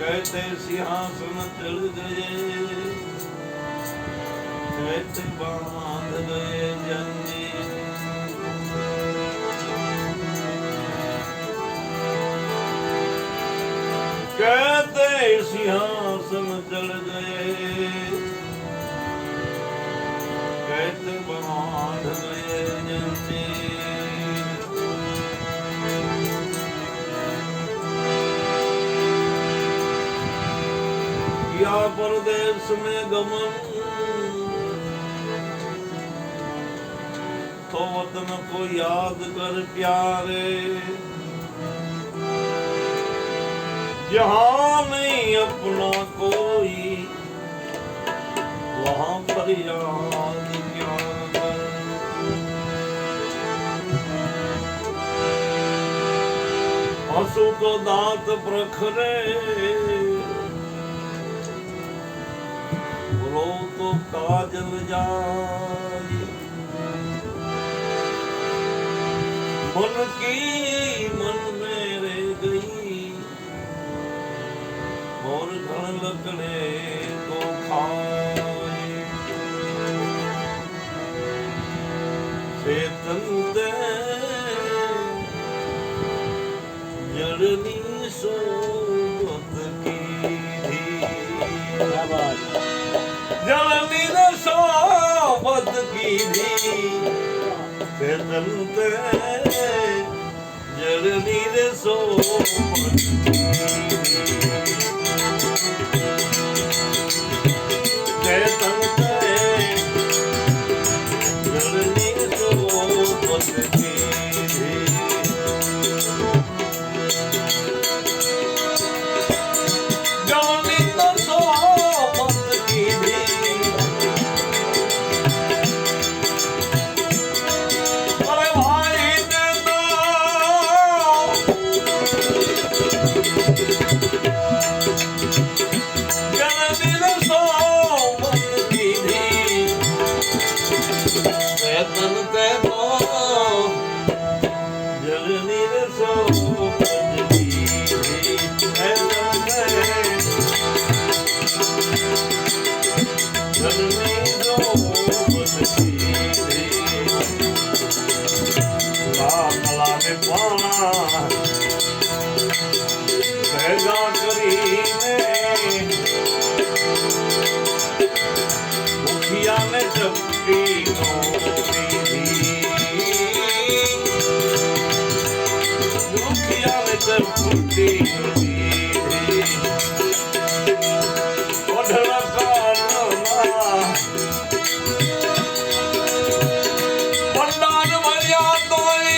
कहते सिंहासन चढ़ गए, कहते बांध गए जंजीर। कहते सिंहासन चढ़ गए, कहते बांध गए जंजीर। या परदेश में गमन तो वतन को याद कर प्यारे, जहां नहीं अपना कोई वहां पर याद क्या कर। हंसू तो दांत प्रखरे, रो तो काजल जाए। मन की मन मेरे गई और घन लकड़े को खाए। चेतन दे जड़नी सोबत की जड़नी सोबत की थी। चेतन दे जड़नी सोबत की चेतन दे जड़नी सोबत की ભેગા કરીને મુખિયાને ચપટી નો મુખિયાને ચપટી ઓઢળા કાનમાં પંડાર મળ્યા તોય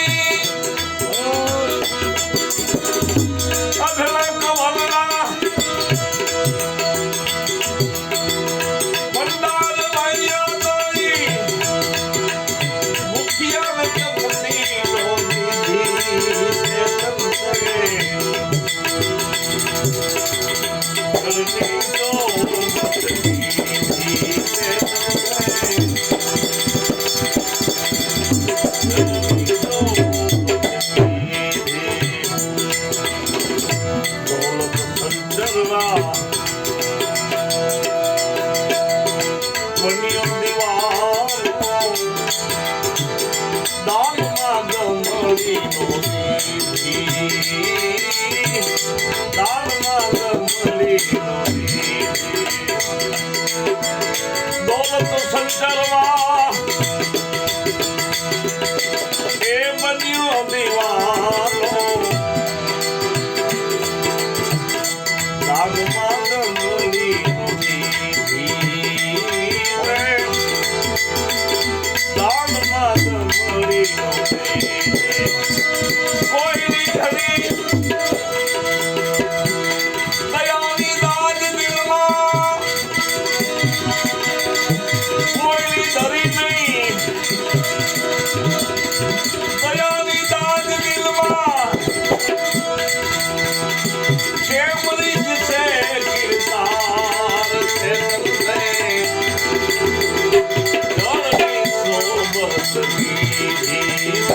દોલત સંચરવા એ બન્યો દીવાનો દાગમાં ગમલી દાગમાં ગમલી કોઈ ધરી Thank you.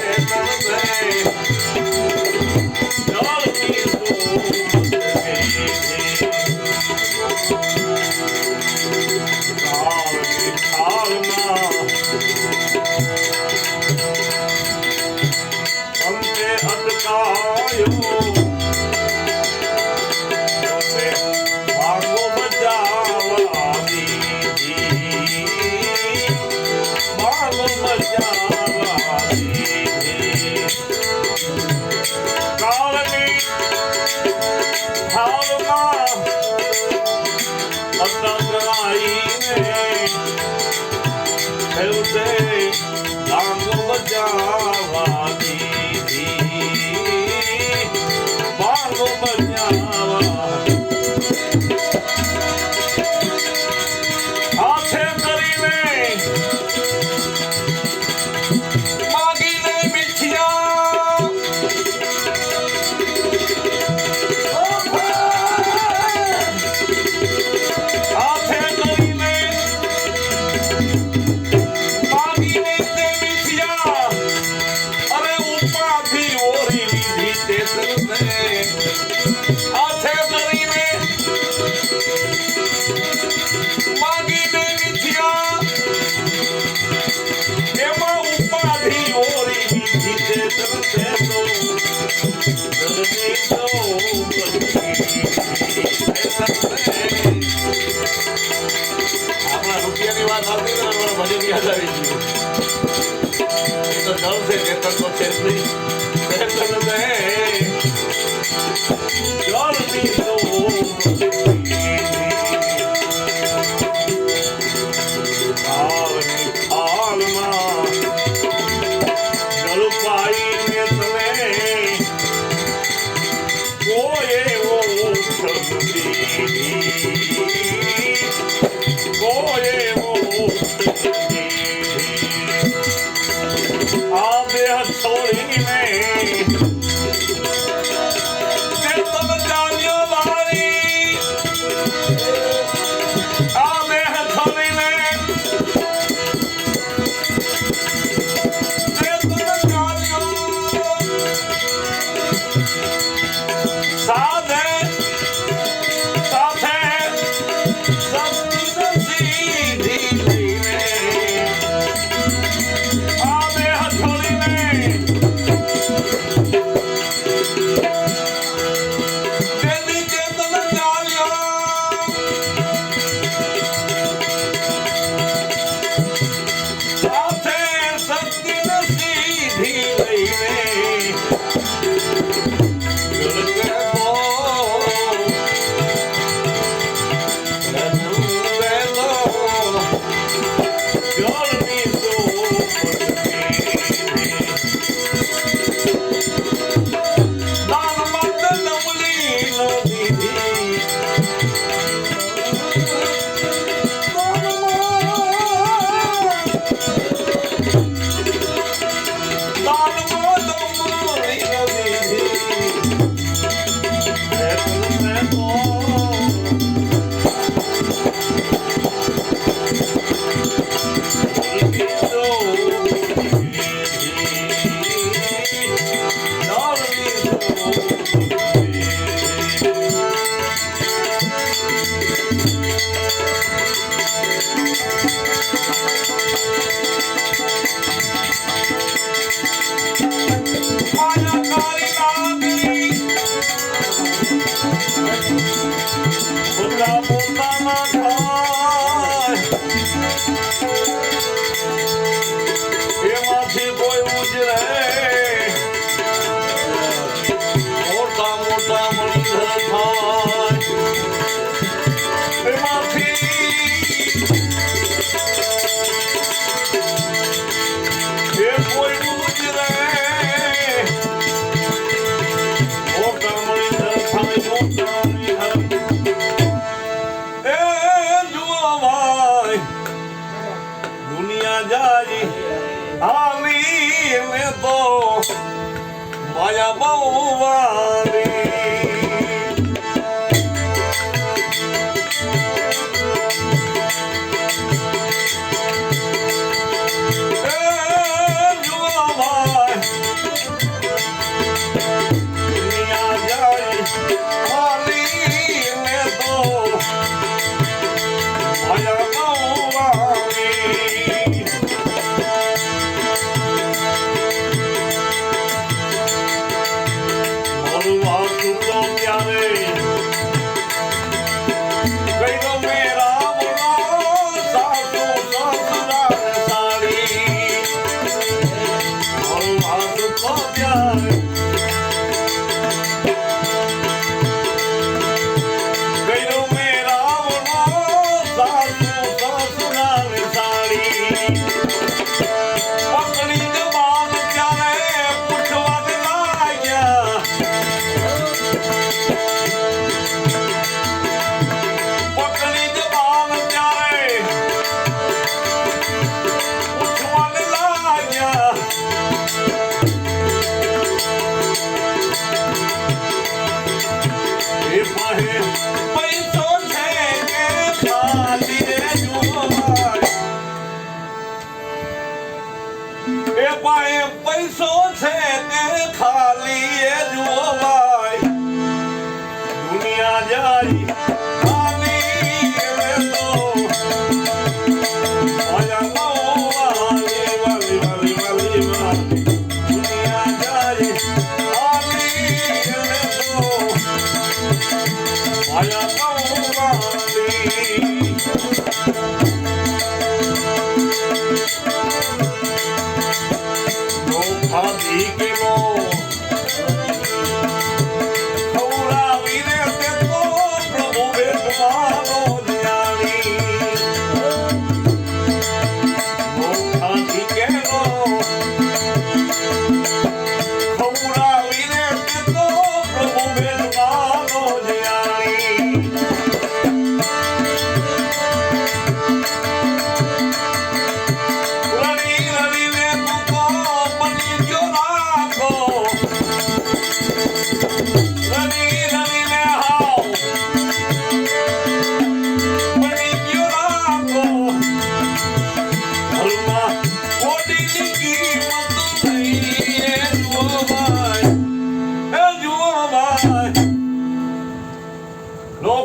Allahu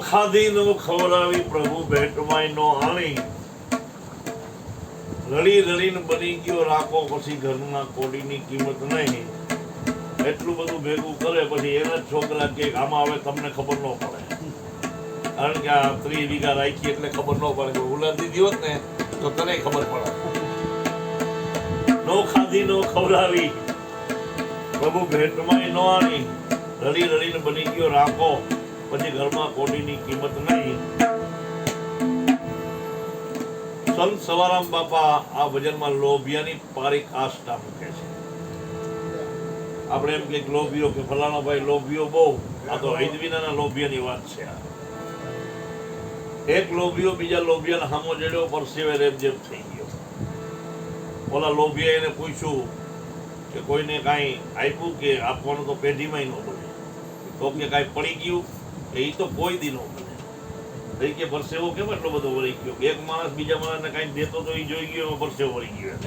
ખાધી નો ખવડાવી પ્રભુ ભેટમાં નો આણી રડી રડીને બની ગયો રાખો પછી ઘરના કોડીની કિંમત નહીં એટલું બધું ભેગું કરે પછી એના જ છોકરા કે આમાં હવે તમને ખબર ન પડે કારણ કે આ 30 વીઘા રાખી એટલે ખબર ન પડે કે ઉલાદ દીધી હોત ને તો તને ખબર પડે નો ખાધી નો ખવડાવી પ્રભુ ભેટમાં નો આણી રડી રડીને બની ગયો રાખો પછી ઘરમાં કોડીની કિંમત નહીં. સંત સવારામ બાપા આ ભજનમાં લોભિયાની પારી કાષ્ટા મૂકે છે. આપણે એમ કે લોભિયો કે ફલાણા ભાઈ લોભિયો બહુ, આ તો હૈદવીના લોભિયાની વાત છે. એક લોભિયો બીજા લોભિયાને હામો જડ્યો પરસેવે રેબજેબ થઈ ગયો. ઓલા લોભિયા એને પૂછ્યું કે કોઈને કાંઈ આપ્યું કે આપવાનું તો પેઢીમાં ન બને તો કે કાંઈ પડી ગયું એ તો કોઈ દી નો બને કે પરસેવો કેમ એટલો બધો વળી ગયો એક માણસ બીજા માણસને કઈ દેતો તો એ જોઈ ગયો પરસેવો વળી ગયો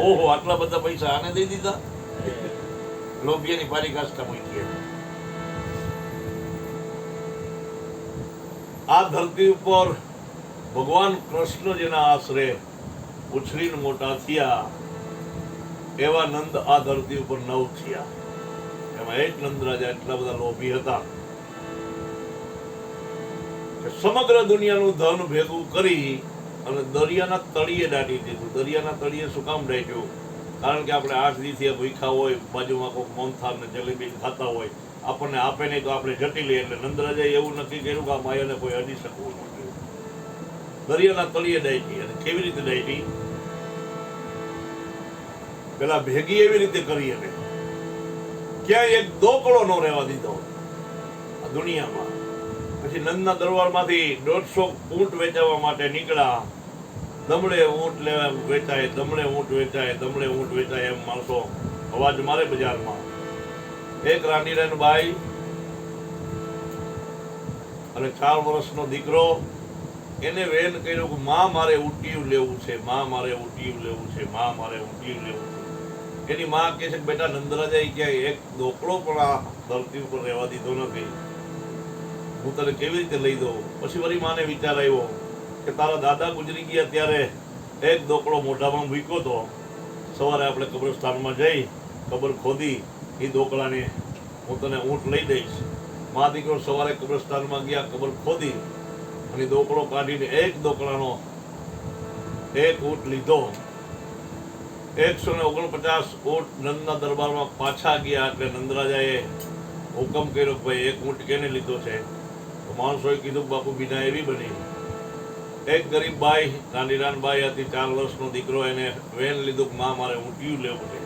ઓહો આટલા બધા પૈસા આને દઈ દીધા લોભિયાની પારી કાષ્ટા મૂકી. આ ધરતી ઉપર ભગવાન કૃષ્ણ જેના આશરે ઉછરીને મોટા થયા એવા નંદ આ ધરતી ઉપર 9 થયા. એમાં એક નંદ રાજા એટલા બધા લોભી હતા સમગ્ર દુનિયાનું ધન ભેગું કરી અને દરિયાના તળિયે દાટી દીધું. દરિયાના તળિયે શું કામ દાટ્યું? કારણ કે આપણે 8 દિવસથી ભૂખ્યા હોય, બાજુમાં કોઈ મોહનથાળ ને જલેબી ખાતા હોય, આપણને આપે નહીં તો આપણે જટી લઈએ. એટલે નંદરાજાએ એવું નક્કી કર્યું કે આ માયાને કોઈ અડી શકવું નથી. દરિયાના તળિયે દાટી. અને કેવી રીતે દાટી? પેલા ભેગી એવી રીતે કરી અને ક્યાંય એક દોકડો ન રહેવા દીધો આ દુનિયામાં. પછી નંદના દરબારમાંથી 150 ઊંટ વેચાવવા માટે નીકળ્યા. દમડે ઊંટ લેવા વેચાય, દમડે ઊંટ વેચાય, દમડે ઊંટ વેચાય એમ માણસો અવાજ મારે બજારમાં. એક રાણીરાન બાઈ અને 4 વર્ષનો દીકરો એને વેન કર્યો કે માં મારે ઊંટિયું લેવું છે, માં મારે ઊંટિયું લેવું છે, માં મારે ઊંટિયું લેવું છે. એની માં કહે છે કે બેટા નંદરાજાએ ક્યાંય એક દોકડો પણ આ ધરતી ઉપર રહેવા દીધો નથી, હું તને કેવી રીતે લઈ દઉં? પછી વળી માને વિચાર આવ્યો કે તારા દાદા ગુજરી ગયા ત્યારે એક દોકડો મોઢામાં મૂક્યો હતો. સવારે આપણે કબ્રસ્તાનમાં જઈ કબર ખોદી એ દોકડાને હું તને ઊંટ લઈ દઈશ. મા દીકરો સવારે કબ્રસ્તાનમાં ગયા, કબર ખોદી અને દોકડો કાઢીને એક દોકડાનો એક ઊંટ લીધો. 149 ઊંટ નંદના દરબારમાં પાછા ગયા. એટલે નંદરાજાએ હુકમ કર્યો કે ભાઈ એક ઊંટ કેને લીધો છે? તો માણસોએ કીધું બાપુ બીના એવી બની. એક ગરીબ બાઈ રાણીરાન બાઈ હતી, 4 વર્ષનો દીકરો, એને વેન લીધું કે માં મારે ઊંટિયું લેવું છે.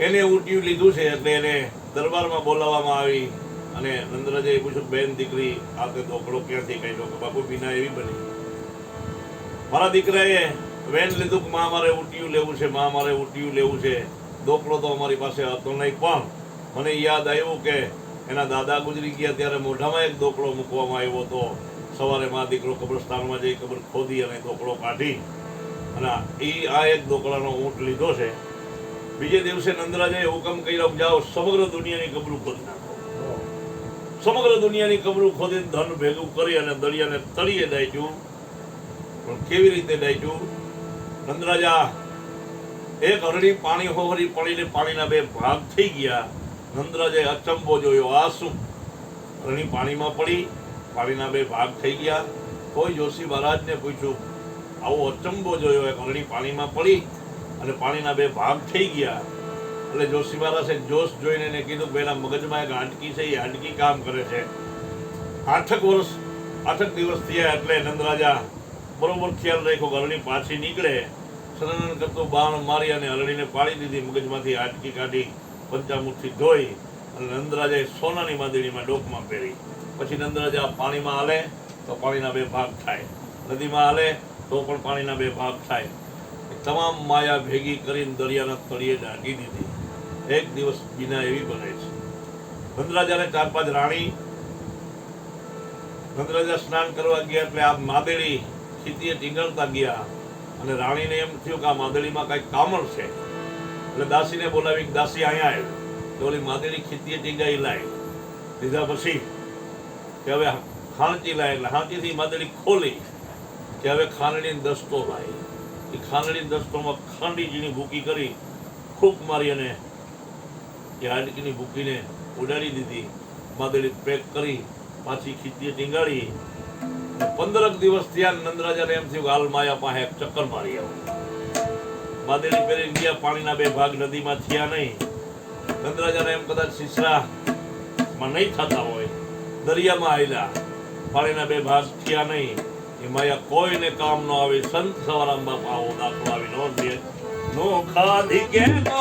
એને ઊંટિયું લીધું છે એટલે એને દરબારમાં બોલાવવામાં આવી અને નંદરાજાએ પૂછ્યું બેન દીકરી આ તે દોકડો ક્યાંથી કાઢ્યો? કે બાપુ બીના એવી બની, મારા દીકરાએ વેન લીધું કે માં મારે ઊંટિયું લેવું છે, માં મારે ઊંટિયું લેવું છે. દોકડો તો અમારી પાસે હતો નહીં, પણ મને યાદ આવ્યું કે એના દાદા ગુજરી ગયા ત્યારે મોઢામાં એક દોકડો મૂકવામાં આવ્યો હતો. સવારે મા દીકરો કબ્રસ્તાનમાં જઈ કબર ખોદી અને દોકડો કાઢી અને આ એક દોકડાનો ઊંટ લીધો છે. બીજે દિવસે નંદરાજાએ હુકમ કર્યો જાઓ સમગ્ર દુનિયાની કબરું ખોદી નાખો. સમગ્ર દુનિયાની કબરું ખોદી ધન ભેગું કરી અને દરિયાને તળિયે દાટ્યું. પણ કેવી રીતે દાટ્યું? નંદરાજા એક હરડી પાણી હોહરી પડીને પાણીના 2 ભાગ થઈ ગયા નંદરાજે અચંબો જોયો, આ શું? અરણી પાણીમાં પડી, પાણીના બે ભાગ થઈ ગયા. કોઈ જોશી મહારાજને પૂછ્યું, આવો અચંબો જોયો, એક અરણી પાણીમાં પડી અને પાણીના બે ભાગ થઈ ગયા. એટલે જોશી મહારાજે જોશ જોઈને એને કીધું, પેલા મગજમાં એક હાડકી છે, એ હાડકી કામ કરે છે. 8 દિવસ થયા એટલે નંદરાજા બરોબર ખ્યાલ રાખ્યો કે અરણી પાછી નીકળે. સનન કરતું બાણ મારી અને અરણીને પાડી દીધી, મગજમાંથી હાડકી કાઢી, પંચામૃતથી ધોઈ અને નંદરાજાએ સોનાની માદડીમાં ડોકમાં પહેરી. પછી નંદરાજા પાણીમાં હાલે તો પાણીના બે ભાગ થાય, નદીમાં હાલે તો પણ પાણીના બે ભાગ થાય. તમામ માયા ભેગી કરીને દરિયાના તળિયે ઢાંકી દીધી. એક દિવસ બીના એવી બને છે. નંદરાજાને 4-5 રાણી, નંદરાજા સ્નાન કરવા ગયા એટલે આ માદડી ખીતીએ ટીંગણતા ગયા અને રાણીને એમ થયું કે આ માદડીમાં કઈ કામળ છે. એટલે દાસીને બોલાવી, દાસી અહીંયા આવી તો ઓલી માદડી ખીતીએ ટીંગાઈ લાવી દીધા. પછી કે હવે ખાંચી લાય, એટલે હાંચીથી માદડી ખોલી કે હવે ખાંડણીનો દસ્તો લાવી. એ ખાંડણી દસ્તોમાં ખાંડી ઝીણી ભૂકી કરી ખૂબ મારી અને એ હાડકીની ભૂકીને ઉડાડી દીધી. માદડી પેક કરી પાછી ખીતીએ ટીંગાડી. 15 દિવસ થયા. નંદરાજાને એમ થયું કે હાલ માયા પાસે એક ચક્કર મારી આવું. માદડી પહેરી ગયા, પાણીના બે ભાગ નદીમાં થયા નહીં. નંદરાજાને એમ કદાચ શીશરામાં નહીં થતા હોય, દરિયામાં આવેલા, પાણીના બે ભાગ થયા નહીં. એ માયા કોઈને કામ ન આવે. સંત સવારામ બાપા આવો દાખલો આવી નો દે નો ખાધી કે નો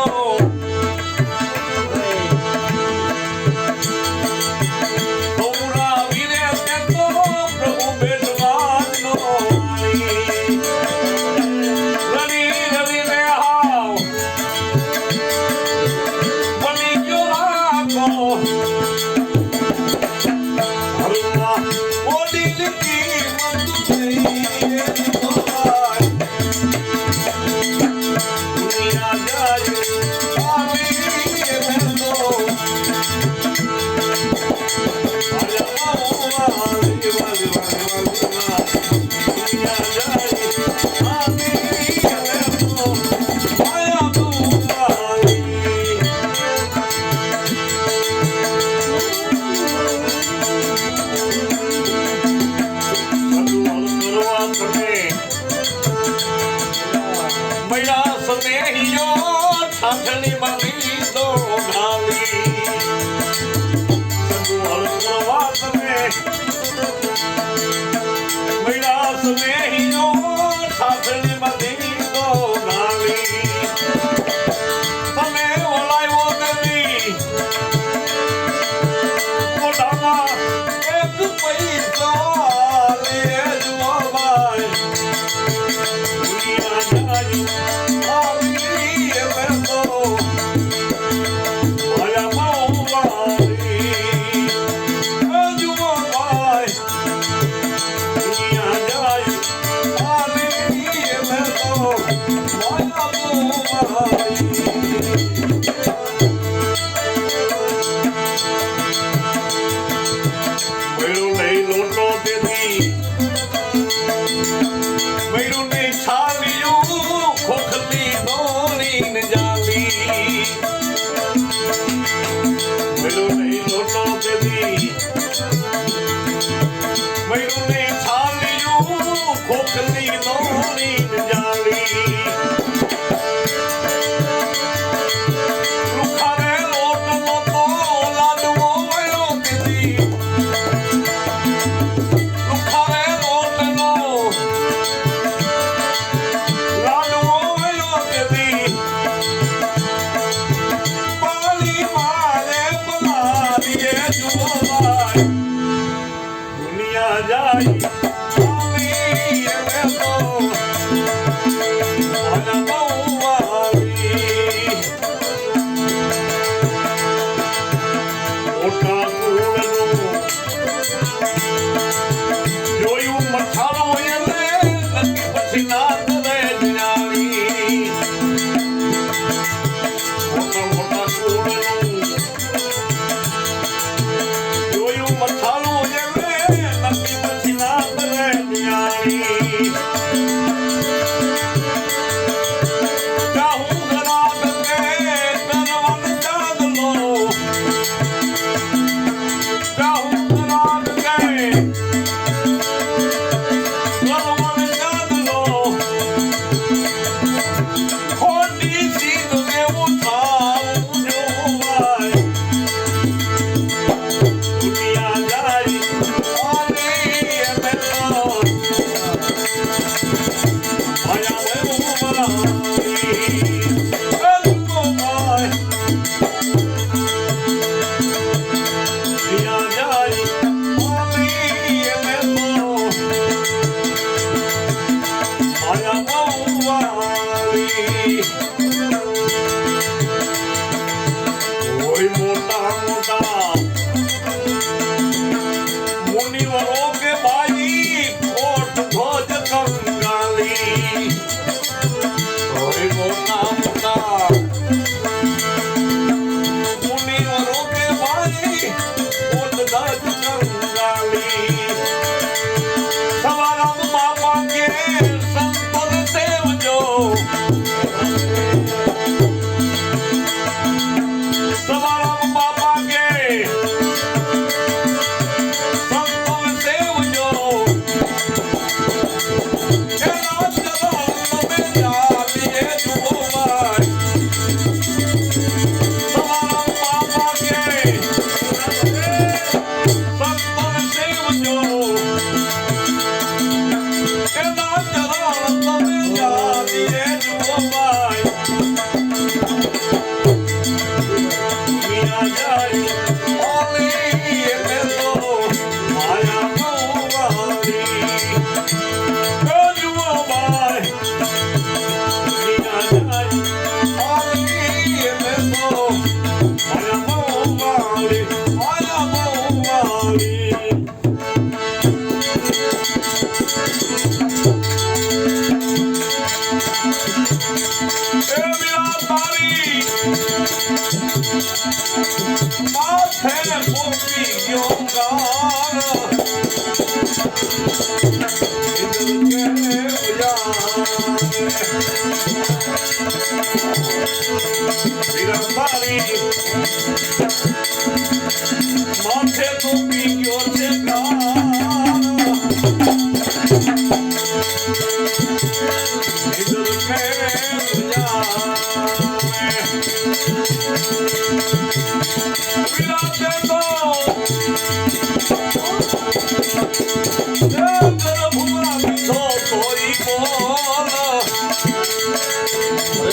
માથે તો પી ગયો છે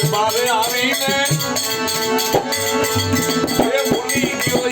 બારે આવીને ભૂલી ગયો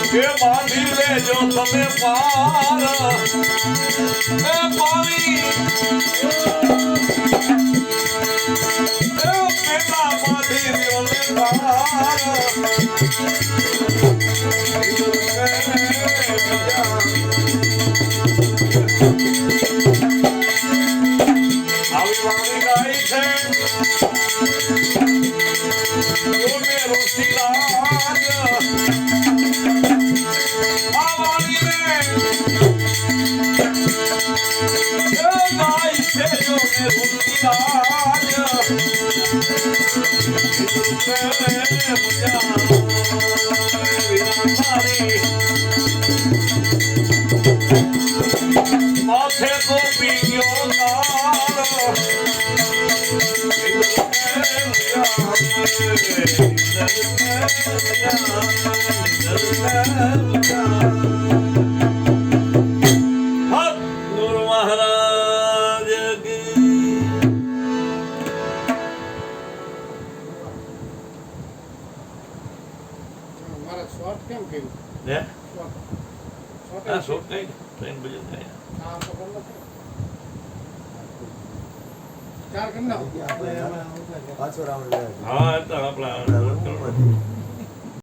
કે બાંધી લેજો તમે પાર એ પાવી પેલા બાંધી લ્યો ને પાર આવી વાણી ગાઈ છે માથે તો પીયો મહારાજ શોર્ટ કેમ કર્યું? હે શોર્ટ આ શોટ કઈ ટ્રેન બજે થાય આ તો કોણ નથી? ચાર કરી નાખો. પાછો રાઉન્ડ લે હા એ તો આપણા